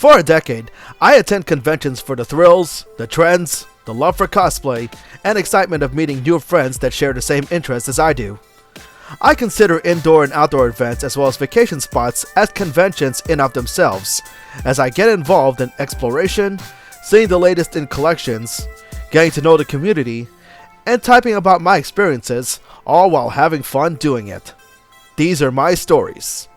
For a decade, I attend conventions for the thrills, the trends, the love for cosplay, and excitement of meeting new friends that share the same interests as I do. I consider indoor and outdoor events as well as vacation spots as conventions in of themselves, as I get involved in exploration, seeing the latest in collections, getting to know the community, and typing about my experiences, all while having fun doing it. These are my stories.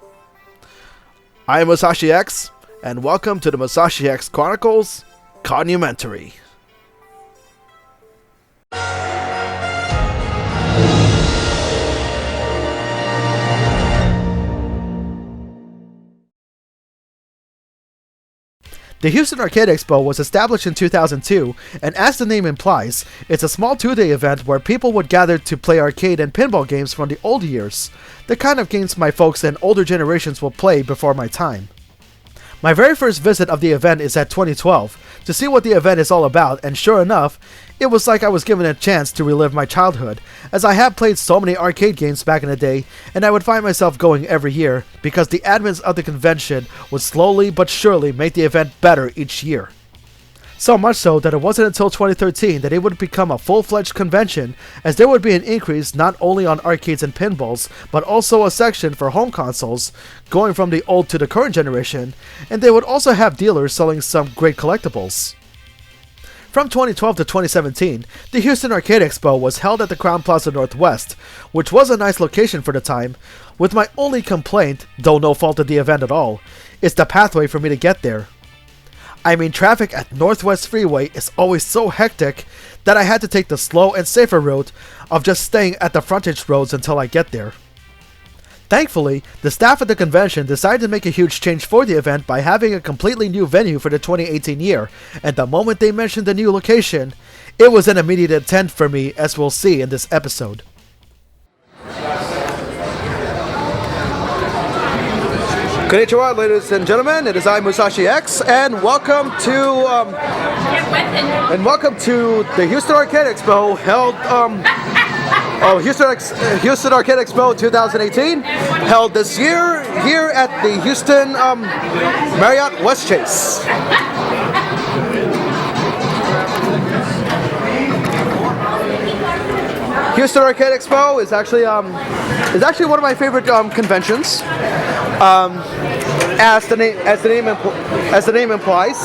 I am Musashi X, and welcome to the Musashi X Chronicles CON-umentary. The Houston Arcade Expo was established in 2002, and as the name implies, it's a small two-day event where people would gather to play arcade and pinball games from the old years, the kind of games my folks and older generations will play before my time. My very first visit of the event is at 2012, to see what the event is all about, and sure enough, it was like I was given a chance to relive my childhood, as I have played so many arcade games back in the day, and I would find myself going every year, because the admins of the convention would slowly but surely make the event better each year. So much so that it wasn't until 2013 that it would become a full-fledged convention, as there would be an increase not only on arcades and pinballs, but also a section for home consoles, going from the old to the current generation, and they would also have dealers selling some great collectibles. From 2012 to 2017, the Houston Arcade Expo was held at the Crown Plaza Northwest, which was a nice location for the time, with my only complaint, though no fault of the event at all, is the pathway for me to get there. I mean, traffic at Northwest Freeway is always so hectic that I had to take the slow and safer route of just staying at the frontage roads until I get there. Thankfully, the staff at the convention decided to make a huge change for the event by having a completely new venue for the 2018 year, and the moment they mentioned the new location, it was an immediate intent for me, as we'll see in this episode. Konnichiwa, ladies and gentlemen. It is I, Musashi X, and welcome to the Houston Arcade Expo held Houston Arcade Expo 2018 held this year here at the Houston Marriott West Chase. Houston Arcade Expo is actually one of my favorite conventions. As the name implies,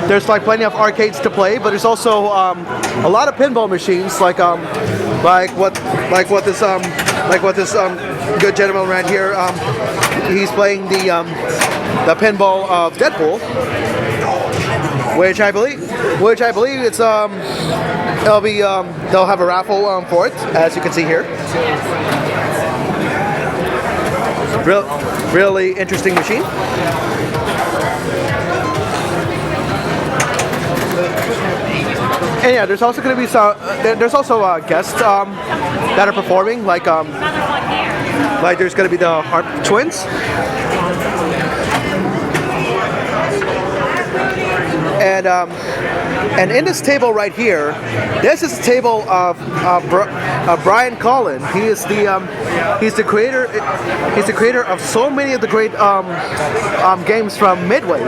there's like plenty of arcades to play, but there's also a lot of pinball machines, like what this good gentleman right here. He's playing the pinball of Deadpool, which I believe it's they'll have a raffle for it, as you can see here. Really interesting machine. And yeah, there's also going to be some. There's also guests that are performing, like there's going to be the Harp Twins. And in this table right here, this is the table of Brian Cullen. He's the creator of so many of the great games from Midway.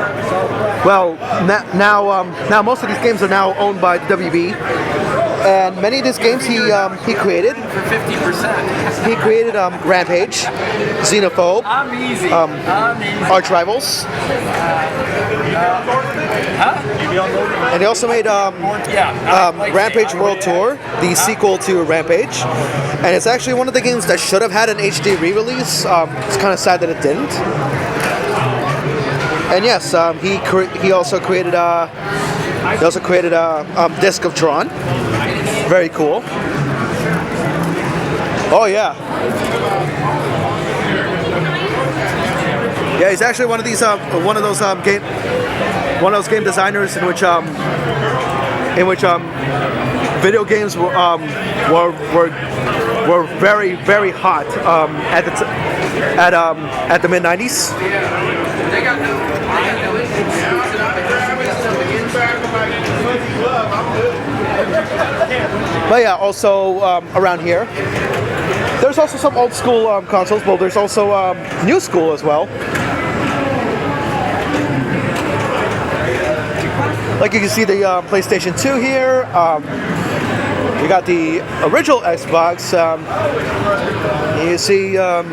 Well, now most of these games are now owned by WB. And many of these games he created. For 50%. He created Rampage, Xenophobe, Arch Rivals. And he also made Rampage World Tour, the sequel to Rampage. And it's actually one of the games that should have had an HD re-release. It's kind of sad that it didn't. And yes, he also created Disc of Tron. Very cool. Oh yeah. Yeah, he's actually one of those game designers in which video games were very, very hot at the mid 90s. But yeah, also around here There's also some old school consoles, but there's also new school as well. Like you can see the PlayStation 2 here. You got the original Xbox. You see an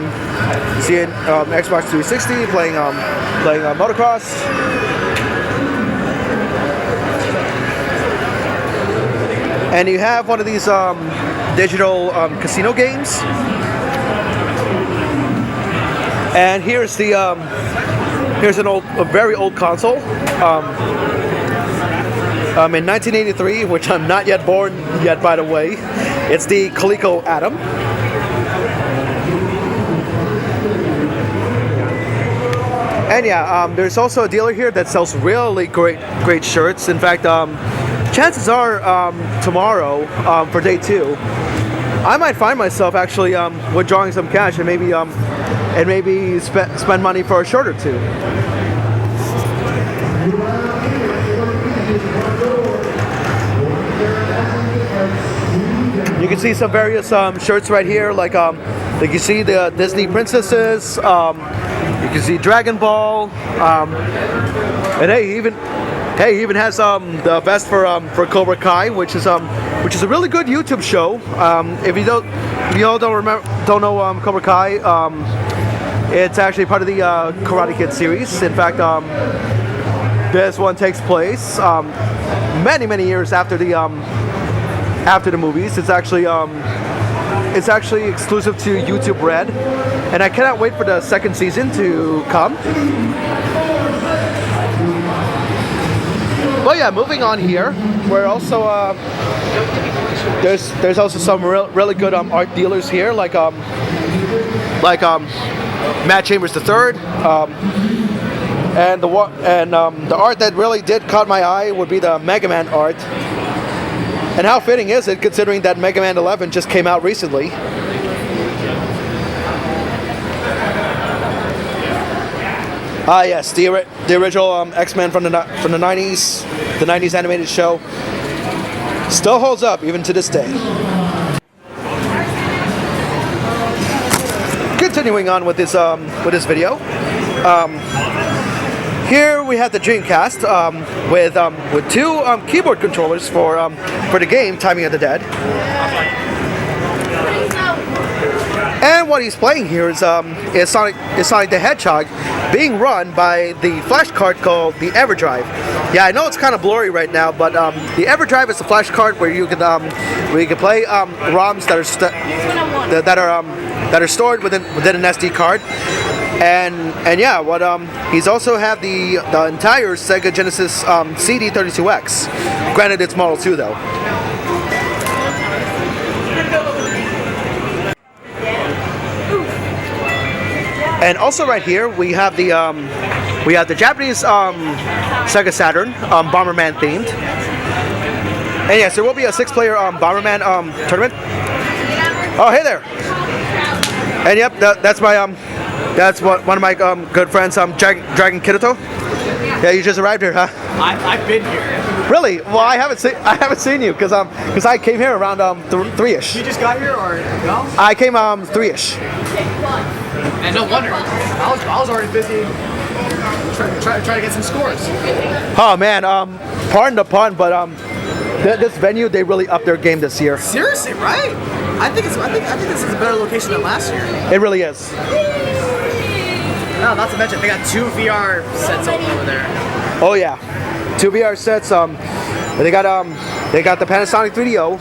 Xbox 360 playing motocross. And you have one of these digital casino games. And here's the here's a very old console. In 1983, which I'm not yet born yet, by the way. It's the Coleco Atom. And yeah, there's also a dealer here that sells really great shirts. In fact, chances are tomorrow for day 2, I might find myself actually withdrawing some cash and maybe spend money for a shirt or two. You can see some various shirts right here, like you see the Disney princesses. You can see Dragon Ball, and he even has the vest for Cobra Kai, which is a really good YouTube show. If you all don't know Cobra Kai, it's actually part of the Karate Kid series. In fact, this one takes place many years after the movies. It's actually exclusive to YouTube Red, and I cannot wait for the second season to come. But yeah, moving on here, we're also there's also some really good art dealers here, like Matt Chambers III, and the art that really did caught my eye would be the Mega Man art. And how fitting is it, considering that Mega Man 11 just came out recently? Ah yes, the original X-Men from the 90s, the 90s animated show, still holds up even to this day. Continuing on with this video, here we have the Dreamcast with 2 keyboard controllers for the game Timing of the Dead. And what he's playing here is Sonic the Hedgehog, being run by the flash card called the EverDrive. Yeah, I know it's kind of blurry right now, but the EverDrive is a flash card where you can play ROMs that are stored within an SD card. And yeah, he's also have the entire Sega Genesis CD32X. Granted, it's Model 2 though. And also right here we have the Japanese Sega Saturn Bomberman themed. And yes, there will be a 6-player Bomberman tournament. Oh, hey there. And yep, that's one of my good friends, Dragon Kirito. Yeah, you just arrived here, huh? I've been here. Really? Well, I haven't seen you because I came here around 3ish. You just got here or no? I came 3ish. And no wonder. I was already busy trying to get some scores. Oh man, pardon the pun, but this venue, they really upped their game this year. Seriously, right? I think this is a better location than last year. It really is. No, not to mention they got 2 VR sets over there. Oh yeah, 2 VR sets. They got the Panasonic 3DO,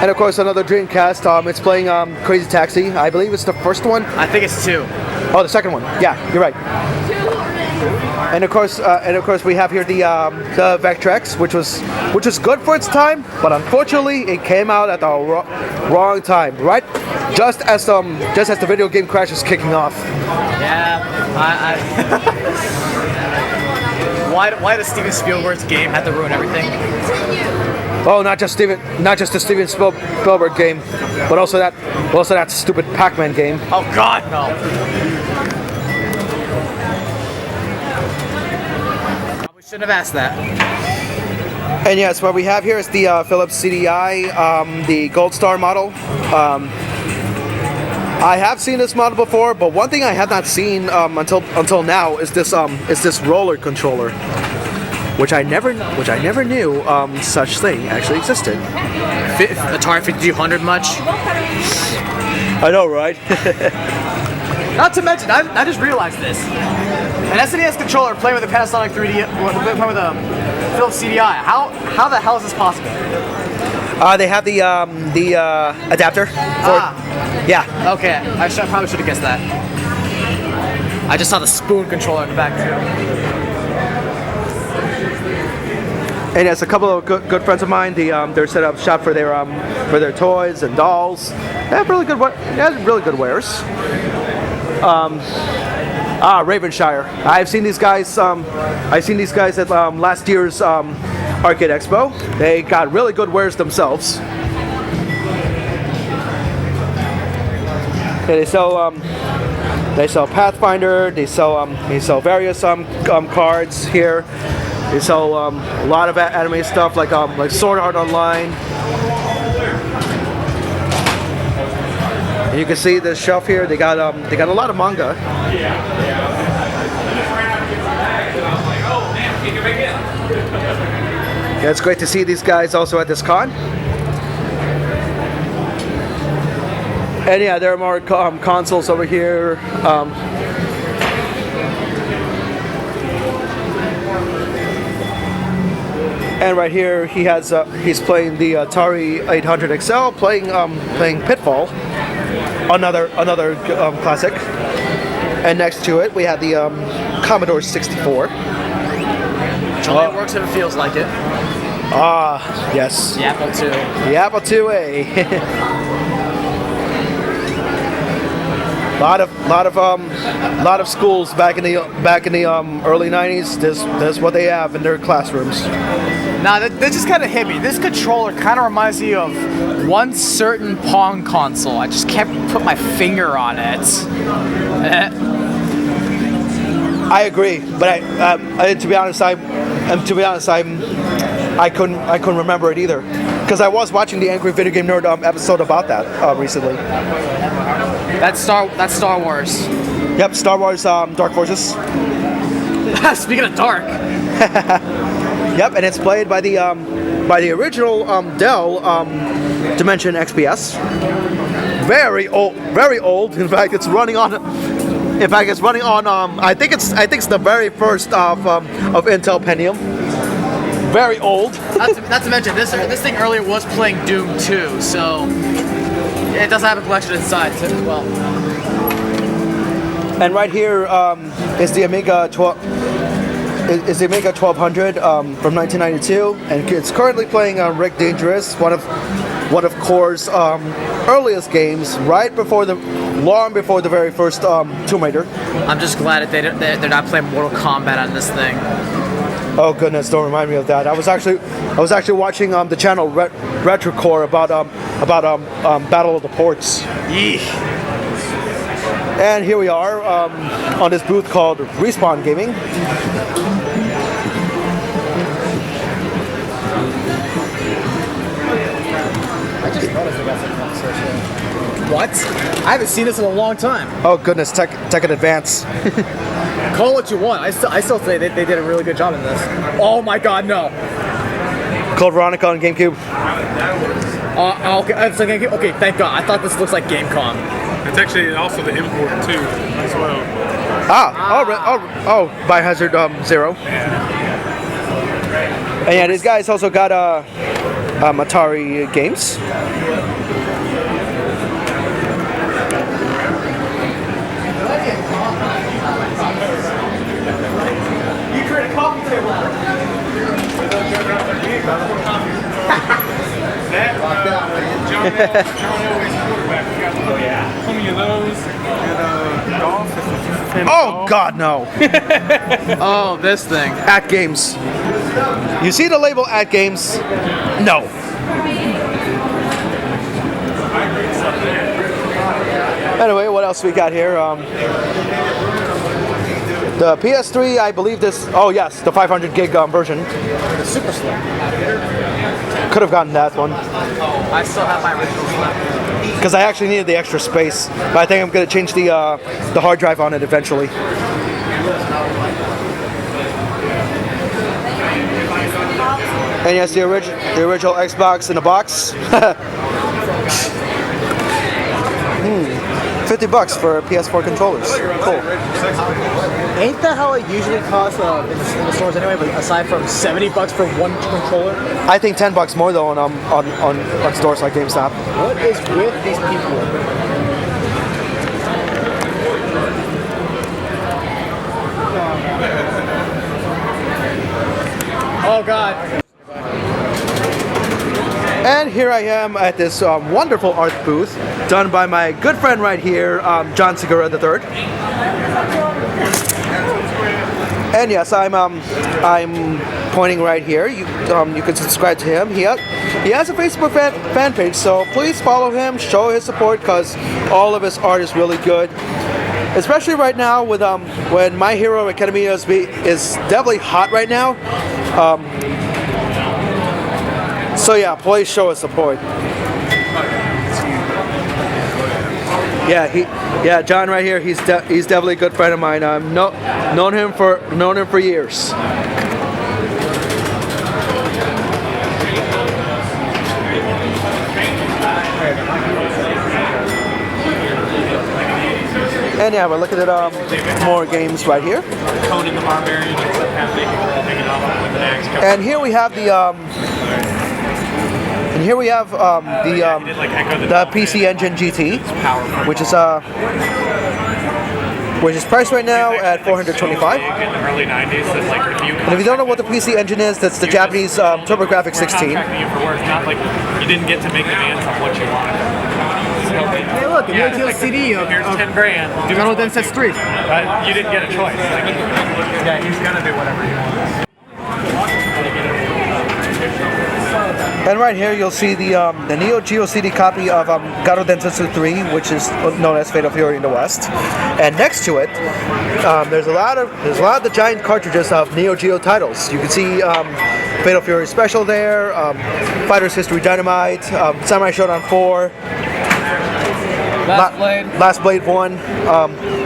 and of course another Dreamcast. It's playing Crazy Taxi. I believe it's the first one. I think it's 2. Oh, the second one. Yeah, you're right. And of course we have here the Vectrex, which was good for its time, but unfortunately it came out at the wrong time, right? Just as the video game crash is kicking off. Yeah, why does Steven Spielberg's game have to ruin everything? Oh, not just the Steven Spielberg game, but also that stupid Pac-Man game. Oh God, no. Probably shouldn't have asked that. And yes, what we have here is the Philips CDI, the Gold Star model. I have seen this model before, but one thing I have not seen until now is this roller controller, which I never knew such thing actually existed. Atari 5200 much? I know, right? Not to mention, I just realized this. An SNES controller playing with a Panasonic 3D, playing with a Philips CDI. How the hell is this possible? They have the adapter. Yeah. Okay, I probably should have guessed that. I just saw the spoon controller in the back too. And yes, a couple of good friends of mine. They're set up shop for their toys and dolls. They have really good wares. Ravenshire. I've seen these guys. At last year's Arcade Expo. They got really good wares themselves. Yeah, they sell Pathfinder. They sell various cards here. They sell a lot of anime stuff like Sword Art Online. And you can see this shelf here. They got a lot of manga. Yeah, it's great to see these guys also at this con. And yeah, there are more consoles over here. And right here, he's playing the Atari 800 XL, playing Pitfall, another classic. And next to it, we have the Commodore 64. Which only works if it feels like it. Yes. The Apple II. The Apple IIa. lot of schools back in the early 90s. This is what they have in their classrooms. Nah, that just kind of hit me. This controller kind of reminds me of one certain Pong console. I just can't put my finger on it. I agree, but to be honest, I couldn't remember it either, because I was watching the Angry Video Game Nerd episode about that recently. That's Star Wars. Yep, Star Wars Dark Forces. Speaking of dark. Yep, and it's played by the original Dell Dimension XPS. Very old. In fact, it's running on. I think it's the very first of Intel Pentium. Very old. Not to mention this thing earlier was playing Doom 2, so it does have a collection inside too as well. And right here is the Amiga 1200 from 1992, and it's currently playing Rick Dangerous, one of Core's earliest games, long before the very first Tomb Raider. I'm just glad that they're not playing Mortal Kombat on this thing. Oh goodness, don't remind me of that. I was actually watching the channel Retrocore about Battle of the Ports. Yeesh. And here we are on this booth called Respawn Gaming. I just noticed they got some conversation. What? I haven't seen this in a long time. Oh goodness, Tekken Advance. Call it what you want. I still say they did a really good job in this. Oh my God, no. Called Veronica on GameCube. Okay, it's like GameCube. Okay, thank God. I thought this looks like Gamecom. It's actually also the import too, as well. Biohazard Zero. And yeah, these guys also got Atari games. You create a coffee table. John Elway's quarterback. We got how many of those? And golf. Oh God, no! Oh, this thing. At Games. You see the label At Games? No. Anyway, what else we got here? The PS3, I believe this. Oh yes, the 500 gig version. The Super Slim. Could have gotten that one. I still have my original Slim. Because I actually needed the extra space. But I think I'm going to change the hard drive on it eventually. And yes, the original Xbox in a box. $50 for PS4 controllers. Cool. Ain't that how it usually costs in the stores anyway? But aside from $70 for one controller, I think $10 more though on stores like GameStop. what is with these people? Oh God. And here I am at this wonderful art booth done by my good friend right here, John Segura III. And yes, I'm pointing right here. You can subscribe to him. He has a Facebook fan page, so please follow him, show his support, because all of his art is really good. Especially right now with when My Hero Academia is definitely hot right now. So yeah, please show us support. Yeah, John right here. He's definitely a good friend of mine. I've known him for years. And yeah, we're looking at more games right here. Conan the Barbarian. And here we have the the PC Engine GT, which is priced right now at $425. And if you don't know what the PC Engine is, that's the Japanese TurboGrafx 16. You didn't get to make demands on what you wanted. Hey, look, a Neo Geo CD. Here's 10 grand. Battletoads Arcade 3. But you didn't get a choice. Yeah, he's gonna do whatever he wants. And right here you'll see the Neo Geo CD copy of Garo Densetsu 3, which is known as Fatal Fury in the West. And next to it, there's a lot of the giant cartridges of Neo Geo titles. You can see Fatal Fury Special there, Fighter's History Dynamite, Samurai Shodown 4, Last Blade 1,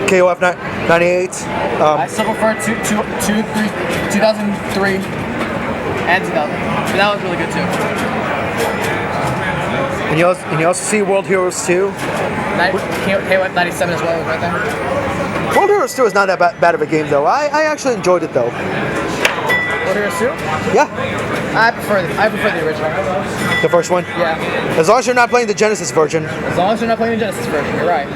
KOF 98. I still prefer 2003 and 2000. But that was really good too. And you also see World Heroes 2. KOF 97 as well, right there. World Heroes 2 is not that bad of a game though. I actually enjoyed it though. World Heroes 2? Yeah. I prefer the original. The first one? Yeah. As long as you're not playing the Genesis version. As long as you're not playing the Genesis version, you're right.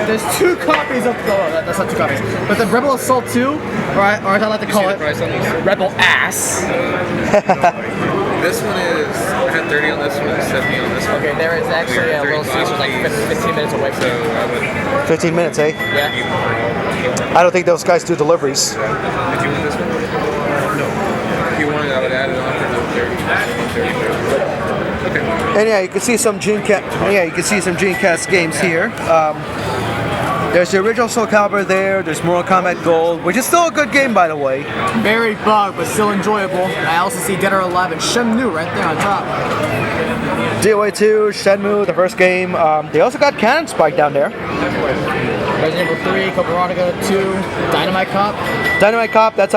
There's 2 copies of that's not 2 copies. But the Rebel Assault 2, or as I like to call it, Rebel Ass. This one is, I had 30 on this one, 70 on this one. Okay, there is actually a Little Caesars like 15 minutes away from you. 15 minutes, eh? Yeah. I don't think those guys do deliveries. Did you want this one? No. If you wanted, I would add it on for another 30. Okay. And yeah, you can see some Dreamcast games here. There's the original Soul Calibur there. There's Mortal Kombat Gold, which is still a good game, by the way. Very bugged, but still enjoyable. And I also see Dead or Alive and Shenmue right there on top. DOA 2, Shenmue, the first game. They also got Cannon Spike down there. Resident Evil 3, Cobra Kai 2, Dynamite Cop. Dynamite Cop. That's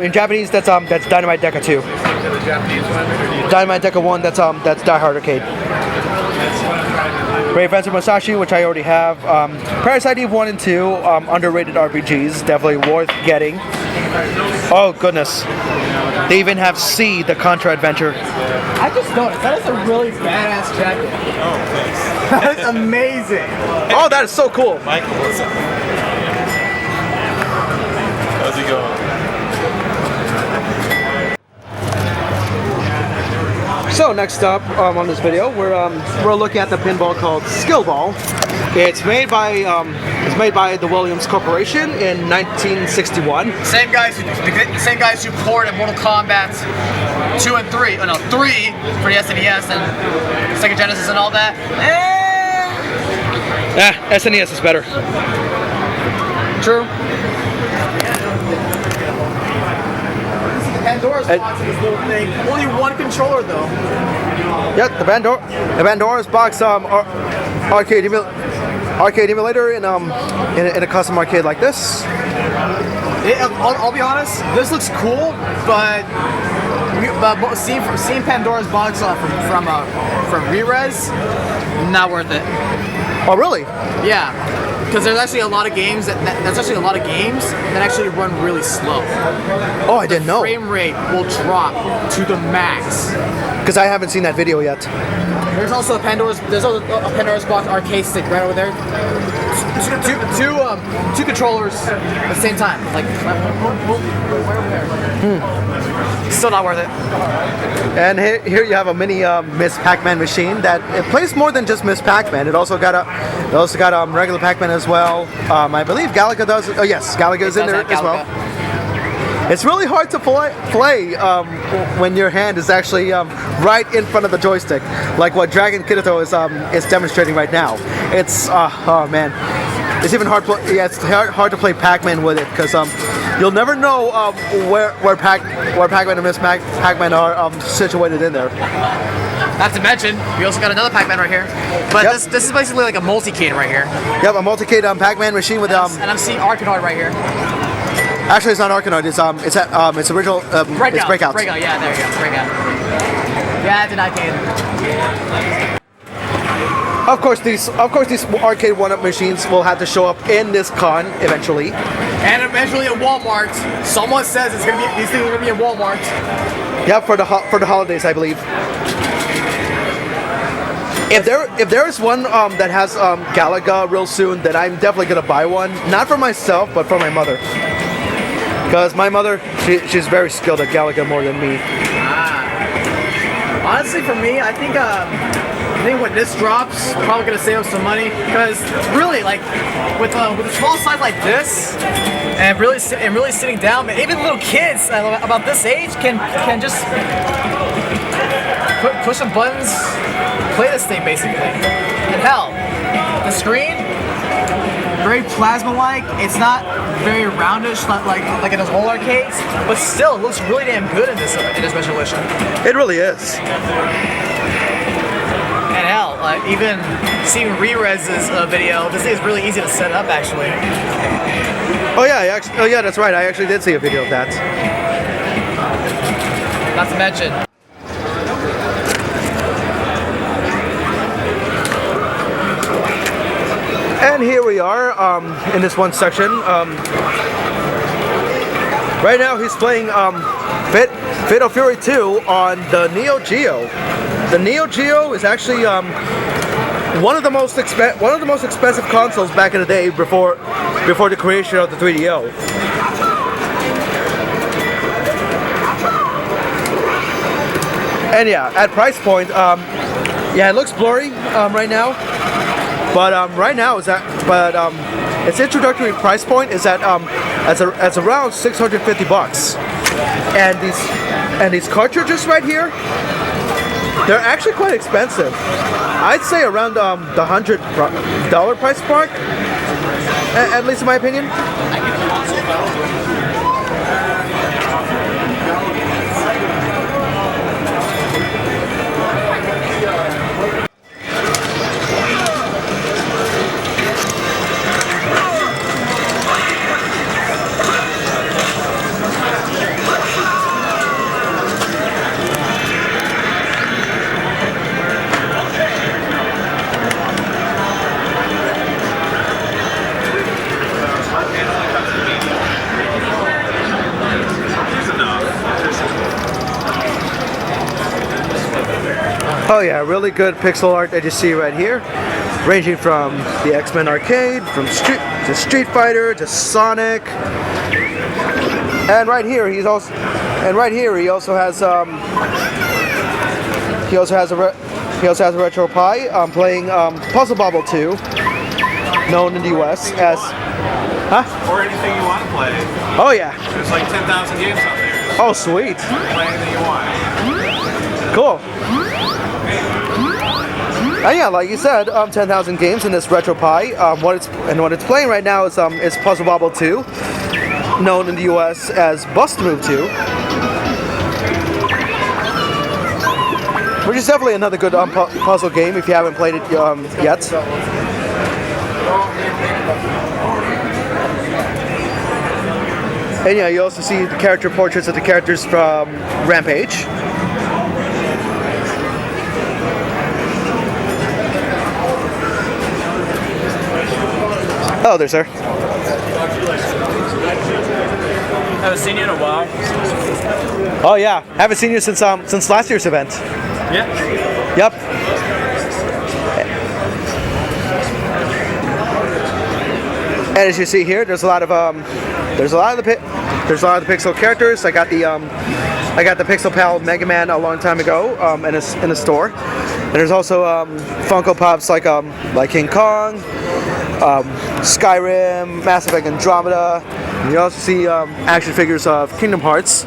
in Japanese. That's Dynamite Deca 2. Dynamite Deca 1. That's Die Hard Arcade. Brave Fencer Musashi, which I already have. Parasite Eve 1 and 2, underrated RPGs, definitely worth getting. Oh goodness, they even have C, the Contra Adventure. I just noticed, that is a really badass jacket. Oh, thanks. That is amazing. Oh, that is so cool. Michael, what's up? How's it going? So next up on this video, we're looking at the pinball called Skill Ball. It's made by the Williams Corporation in 1961. Same guys who ported Mortal Kombat 2 and 3, oh no, 3 for the SNES and Sega Genesis and all that. SNES is better. True. Pandora's box is this little thing. Only one controller though. Yep, the Pandora's box arcade emulator in a custom arcade like this. I'll be honest, this looks cool, but seeing Pandora's box from Re-Res, not worth it. Oh really? Yeah, because there's actually a lot of games that actually run really slow. Oh, I didn't know. Frame rate will drop to the max. Because I haven't seen that video yet. There's also a Pandora's box arcade stick right over there. Two controllers at the same time. Like right over there. Still not worth it. And here you have a mini Miss Pac-Man machine that it plays more than just Miss Pac-Man. It also got regular Pac-Man as well. I believe Galaga does. Oh yes, Galaga is in there as well. It's really hard to play when your hand is actually right in front of the joystick, like what Dragon Kirito is demonstrating right now. It's oh man, it's even hard. It's hard to play Pac-Man with it because you'll never know where Pac-Man and Miss Pac-Man are situated in there. Not to mention, we also got another Pac-Man right here. But this is basically like a multi-cade right here. Yep, a multi-cade Pac-Man machine with and I'm seeing Arkanoid right here. Actually, it's not Arkanoid. It's original. It's Breakout. Breakout. Yeah, there you go. Breakout. Yeah, it's an arcade. Of course, these arcade one-up machines will have to show up in this con eventually. And eventually at Walmart. Someone says these things are gonna be at Walmart. Yeah, for the holidays, I believe. If there is one that has Galaga real soon, then I'm definitely gonna buy one. Not for myself, but for my mother. Because my mother, she's very skilled at Galaga more than me. Honestly, for me, I think when this drops, I'm probably gonna save up some money. Because really, like with a small size like this, and really sitting down, even little kids about this age can just push some buttons, play this thing basically. And hell, the screen, very plasma-like. It's not very roundish, not like in those old arcades, but still it looks really damn good in this resolution. It really is. And hell, even seeing Re-Res's video, this thing is really easy to set up actually. Oh yeah, that's right. I actually did see a video of that. Not to mention. And here we are in this one section. Right now he's playing Fatal Fury 2 on the Neo Geo. The Neo Geo is actually one of the most expensive consoles back in the day before the creation of the 3DO. And yeah, at price point, yeah, it looks blurry right now. But right now its introductory price point is at around $650, and these cartridges right here, they're actually quite expensive. I'd say around the $100 price mark, at least in my opinion. Oh yeah, really good pixel art that you see right here, ranging from the X-Men arcade, from Street Fighter to Sonic, and right here he also has a Retro Pie playing Puzzle Bobble 2, known in the US as Or anything you want to play. Oh yeah. There's like 10,000 games out there. Oh sweet. Play anything you want. Cool. And yeah, like you said, 10,000 games in this RetroPie. What it's playing right now is Puzzle Bobble 2, known in the U.S. as Bust Move 2, which is definitely another good puzzle game if you haven't played it yet. And yeah, you also see the character portraits of the characters from Rampage. Hello there, sir. Haven't seen you in a while. Oh yeah, haven't seen you since last year's event. Yeah. Yep. And as you see here, there's a lot of the pixel characters. I got the Pixel Pal Mega Man a long time ago in a store. And there's also Funko Pops like King Kong, Skyrim, Mass Effect Andromeda. And you also see action figures of Kingdom Hearts,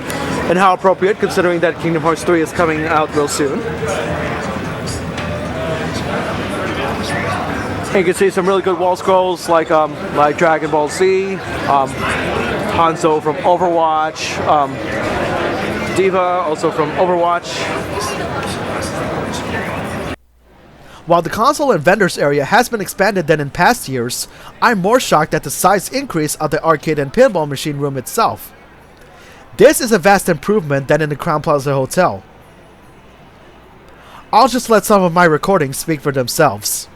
and how appropriate considering that Kingdom Hearts 3 is coming out real soon. And you can see some really good wall scrolls like Dragon Ball Z, Hanzo from Overwatch, Diva also from Overwatch. While the console and vendors area has been expanded than in past years, I'm more shocked at the size increase of the arcade and pinball machine room itself. This is a vast improvement than in the Crowne Plaza Hotel. I'll just let some of my recordings speak for themselves.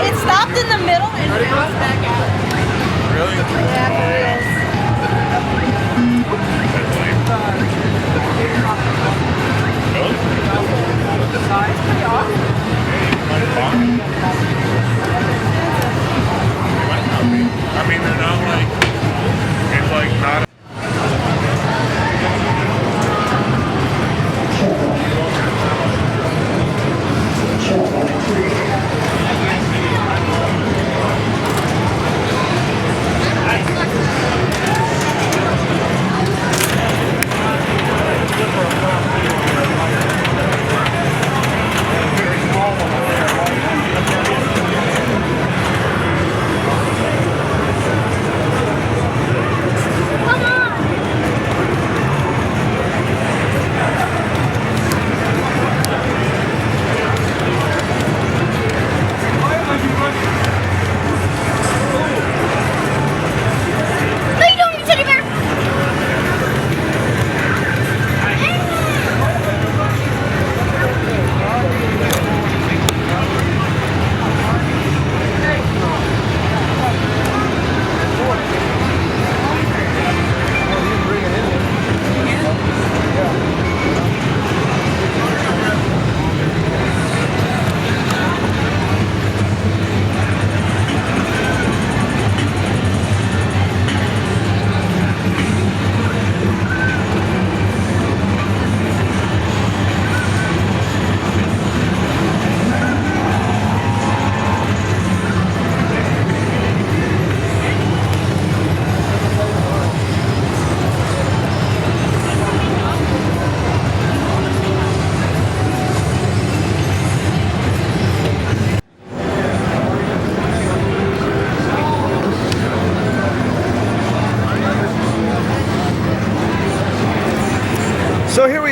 It stopped in the middle and bounced back out. Really? Yeah, for reals. It's pretty awesome. I mean, they're not like, it's like not.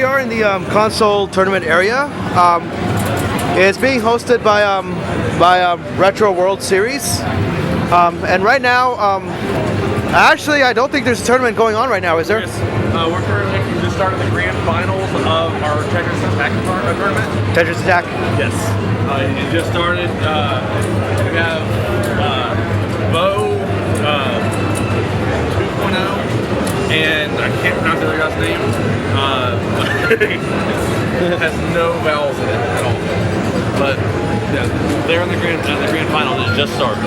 we are in the console tournament area. It's being hosted by Retro World Series, and right now, actually, I don't think there's a tournament going on right now. Is there? Yes. We're currently just starting the grand finals of our Tetris Attack tournament. Tetris Attack. Yes. It just started. We have Bo 2.0, and I can't pronounce the other guy's name. It has no vowels in it at all. But yeah, they're in the grand final. It just started.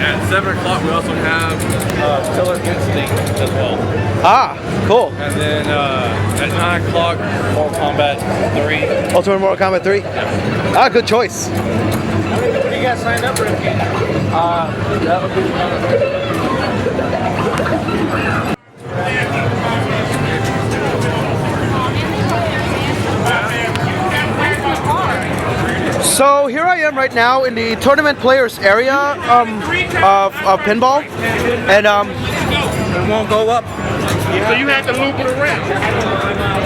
At 7 o'clock, we also have Killer Instinct as well. Cool. And then at 9 o'clock, Mortal Kombat 3. Ultimate Mortal Kombat 3? Good choice. What do you guys signed up for? That would be So here I am right now in the tournament players area of pinball, and it won't go up. So you have to loop it around.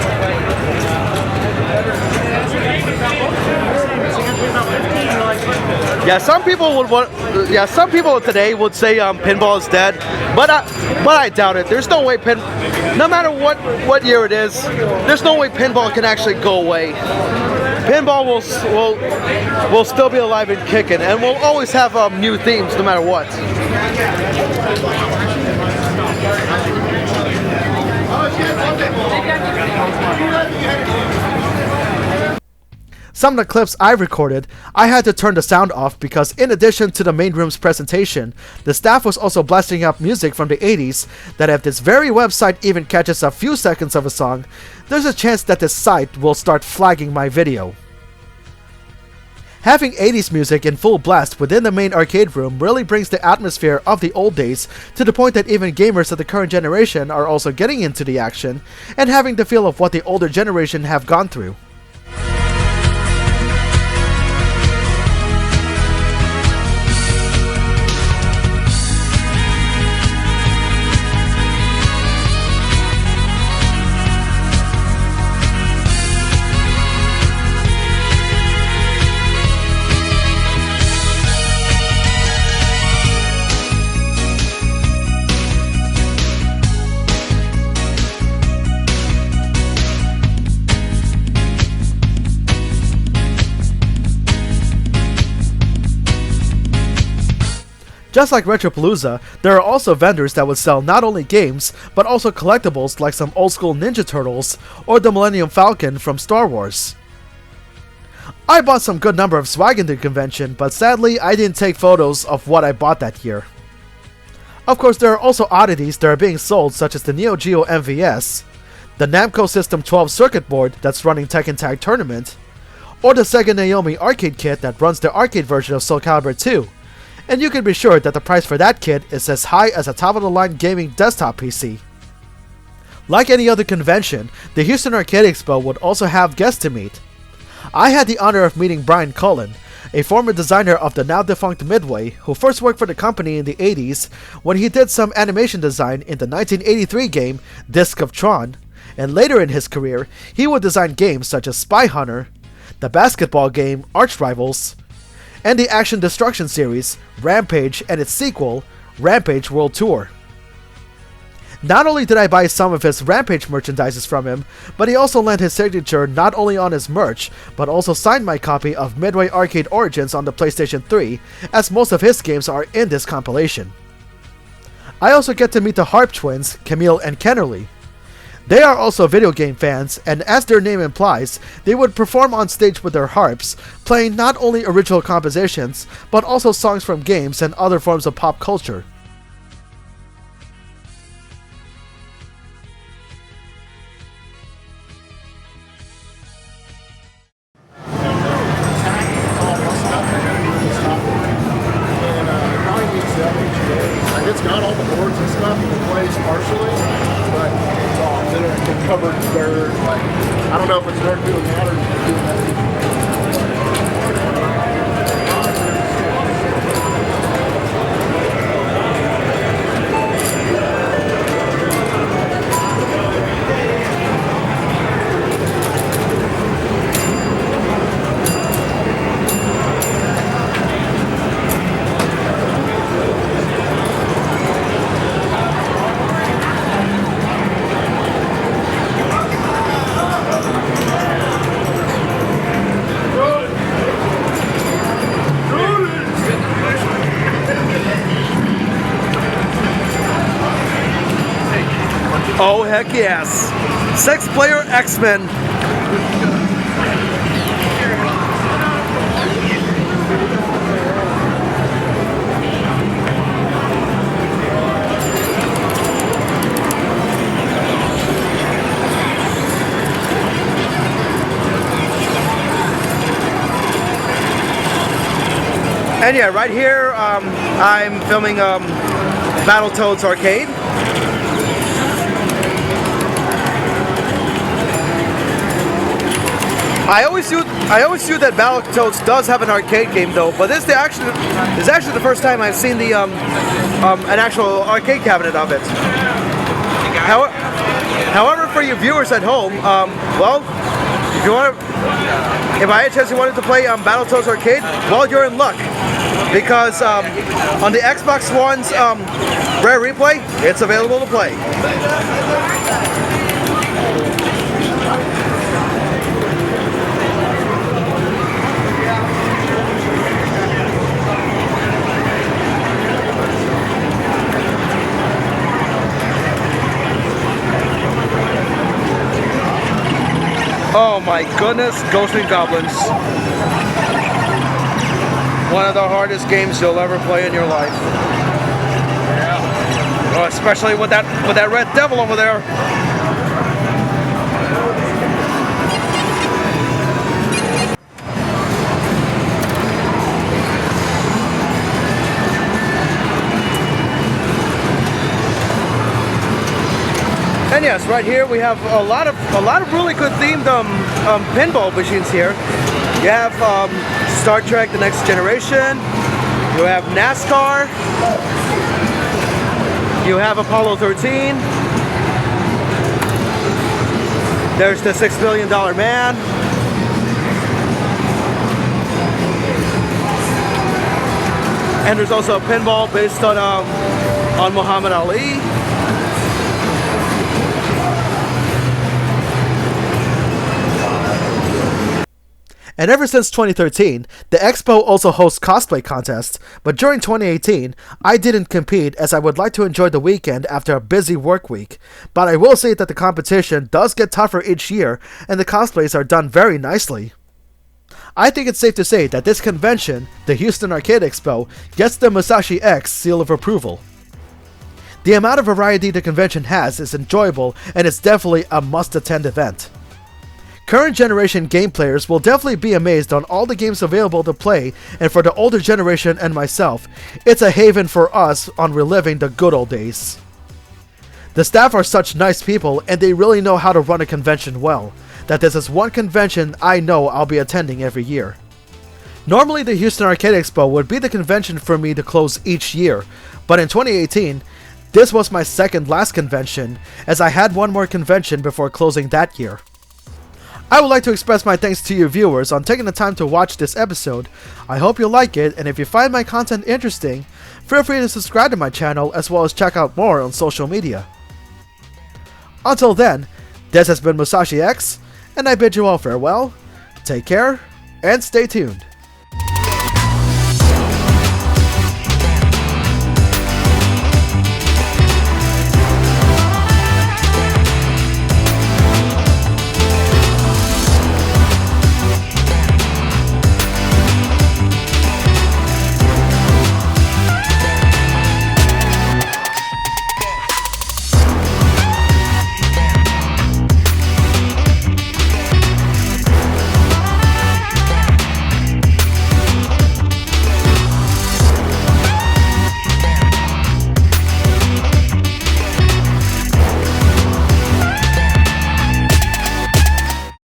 yeah, some people would want. Yeah, some people today would say pinball is dead, but I doubt it. There's no way no matter what year it is, there's no way pinball can actually go away. Pinball will still be alive and kicking, and we'll always have new themes no matter what. Some of the clips I recorded, I had to turn the sound off because in addition to the main room's presentation, the staff was also blasting up music from the 80s that if this very website even catches a few seconds of a song, there's a chance that this site will start flagging my video. Having 80s music in full blast within the main arcade room really brings the atmosphere of the old days to the point that even gamers of the current generation are also getting into the action and having the feel of what the older generation have gone through. Just like Retropalooza, there are also vendors that would sell not only games, but also collectibles like some old school Ninja Turtles or the Millennium Falcon from Star Wars. I bought some good number of swag in the convention, but sadly I didn't take photos of what I bought that year. Of course, there are also oddities that are being sold, such as the Neo Geo MVS, the Namco System 12 circuit board that's running Tekken Tag Tournament, or the Sega Naomi arcade kit that runs the arcade version of Soul Calibur 2. And you can be sure that the price for that kit is as high as a top-of-the-line gaming desktop PC. Like any other convention, the Houston Arcade Expo would also have guests to meet. I had the honor of meeting Brian Cullen, a former designer of the now-defunct Midway, who first worked for the company in the 80s when he did some animation design in the 1983 game Disc of Tron, and later in his career, he would design games such as Spy Hunter, the basketball game Arch Rivals, and the action destruction series, Rampage, and its sequel, Rampage World Tour. Not only did I buy some of his Rampage merchandises from him, but he also lent his signature not only on his merch, but also signed my copy of Midway Arcade Origins on the PlayStation 3, as most of his games are in this compilation. I also get to meet the Harp twins, Camille and Kennerly. They are also video game fans, and as their name implies, they would perform on stage with their harps, playing not only original compositions, but also songs from games and other forms of pop culture. It's got all the boards and stuff in place partially, but it's all covered in dirt. Like, I don't know if it's dirt doing that or doing that. Oh, heck yes. 6-player X-Men. And yeah, right here, I'm filming Battletoads Arcade. I always knew that Battletoads does have an arcade game though, but this is actually the first time I've seen the an actual arcade cabinet of it. However, for you viewers at home, well, if by any chance you wanted to play Battletoads Arcade, well, you're in luck, because on the Xbox One's Rare Replay, it's available to play. Oh my goodness, Ghosts and Goblins. One of the hardest games you'll ever play in your life. Oh, especially with that red devil over there. And yes, right here we have a lot of really good themed pinball machines here. You have Star Trek: The Next Generation. You have NASCAR. You have Apollo 13. There's the $6 Billion Man. And there's also a pinball based on Muhammad Ali. And ever since 2013, the Expo also hosts cosplay contests, but during 2018, I didn't compete as I would like to enjoy the weekend after a busy work week. But I will say that the competition does get tougher each year, and the cosplays are done very nicely. I think it's safe to say that this convention, the Houston Arcade Expo, gets the Musashi X seal of approval. The amount of variety the convention has is enjoyable, and it's definitely a must-attend event. Current generation game players will definitely be amazed on all the games available to play, and for the older generation and myself, it's a haven for us on reliving the good old days. The staff are such nice people, and they really know how to run a convention well, that this is one convention I know I'll be attending every year. Normally the Houston Arcade Expo would be the convention for me to close each year, but in 2018, this was my second last convention, as I had one more convention before closing that year. I would like to express my thanks to you viewers on taking the time to watch this episode. I hope you like it, and if you find my content interesting, feel free to subscribe to my channel as well as check out more on social media. Until then, this has been Musashi X, and I bid you all farewell, take care, and stay tuned.